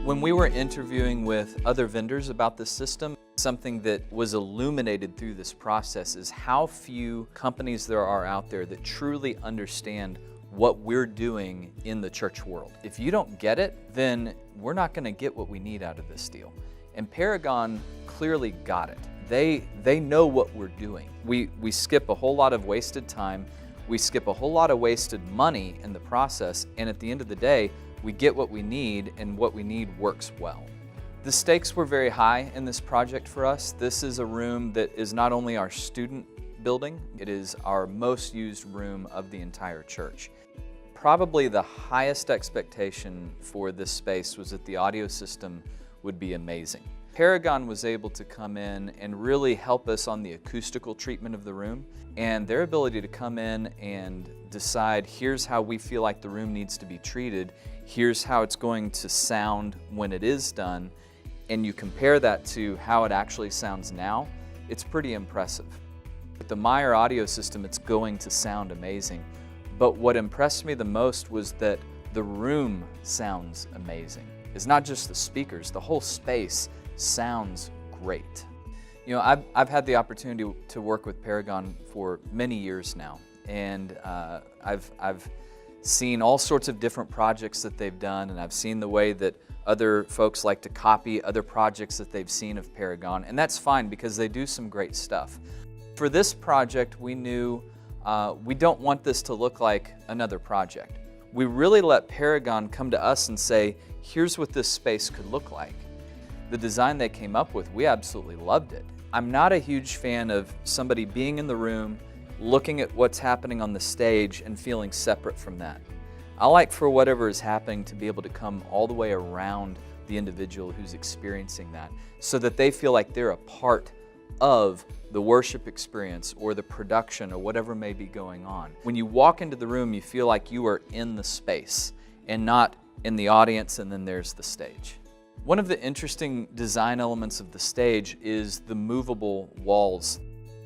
When we were interviewing with other vendors about this system, something that was illuminated through this process is how few companies there are out there that truly understand what we're doing in the church world. If you don't get it, then we're not going to get what we need out of this deal. And Paragon clearly got it. They know what we're doing. We skip a whole lot of wasted time, we skip a whole lot of wasted money in the process, and at the end of the day, we get what we need, and what we need works well. The stakes were very high in this project for us. This is a room that is not only our student building, it is our most used room of the entire church. Probably the highest expectation for this space was that the audio system would be amazing. Paragon was able to come in and really help us on the acoustical treatment of the room, and their ability to come in and decide, here's how we feel like the room needs to be treated, here's how it's going to sound when it is done, and you compare that to how it actually sounds now, it's pretty impressive. With the Meyer audio system, it's going to sound amazing, but what impressed me the most was that the room sounds amazing. It's not just the speakers, the whole space sounds great. You know, I've had the opportunity to work with Paragon for many years now, and I've seen all sorts of different projects that they've done, and I've seen the way that other folks like to copy other projects that they've seen of Paragon, and that's fine because they do some great stuff. For this project, we knew we don't want this to look like another project. We really let Paragon come to us and say, here's what this space could look like. The design they came up with, we absolutely loved it. I'm not a huge fan of somebody being in the room, looking at what's happening on the stage and feeling separate from that. I like for whatever is happening to be able to come all the way around the individual who's experiencing that, so that they feel like they're a part of the worship experience or the production or whatever may be going on. When you walk into the room, you feel like you are in the space and not in the audience and then there's the stage. One of the interesting design elements of the stage is the movable walls.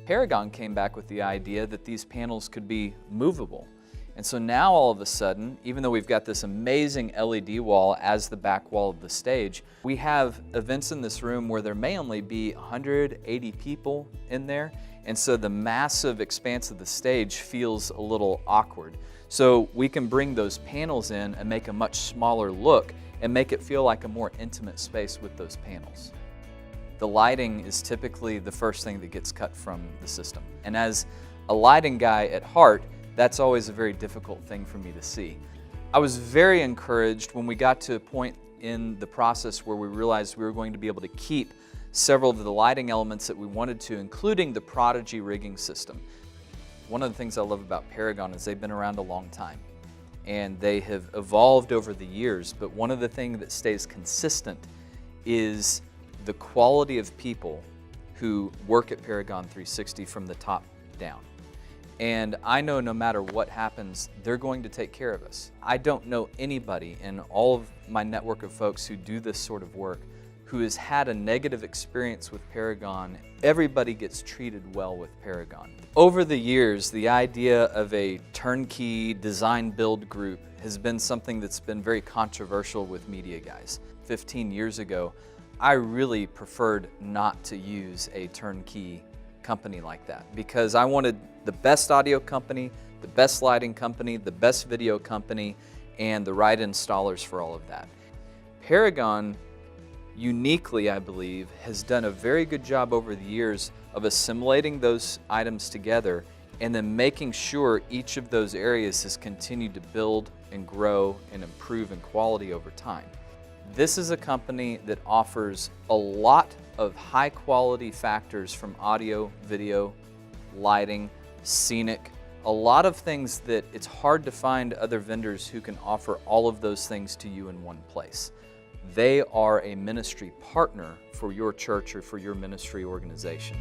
Paragon came back with the idea that these panels could be movable. And so now all of a sudden, even though we've got this amazing LED wall as the back wall of the stage, we have events in this room where there may only be 180 people in there. And so the massive expanse of the stage feels a little awkward. So we can bring those panels in and make a much smaller look and make it feel like a more intimate space with those panels. The lighting is typically the first thing that gets cut from the system. And as a lighting guy at heart, that's always a very difficult thing for me to see. I was very encouraged when we got to a point in the process where we realized we were going to be able to keep several of the lighting elements that we wanted to, including the Prodigy rigging system. One of the things I love about Paragon is they've been around a long time, and they have evolved over the years, but one of the things that stays consistent is the quality of people who work at Paragon 360 from the top down. And I know no matter what happens, they're going to take care of us. I don't know anybody in all of my network of folks who do this sort of work who has had a negative experience with Paragon. Everybody gets treated well with Paragon. Over the years, the idea of a turnkey design build group has been something that's been very controversial with media guys. 15 years ago, I really preferred not to use a turnkey company like that because I wanted the best audio company, the best lighting company, the best video company, and the right installers for all of that. Paragon uniquely, I believe, has done a very good job over the years of assimilating those items together and then making sure each of those areas has continued to build and grow and improve in quality over time. This is a company that offers a lot of high quality factors from audio, video, lighting, scenic, a lot of things that it's hard to find other vendors who can offer all of those things to you in one place. They are a ministry partner for your church or for your ministry organization.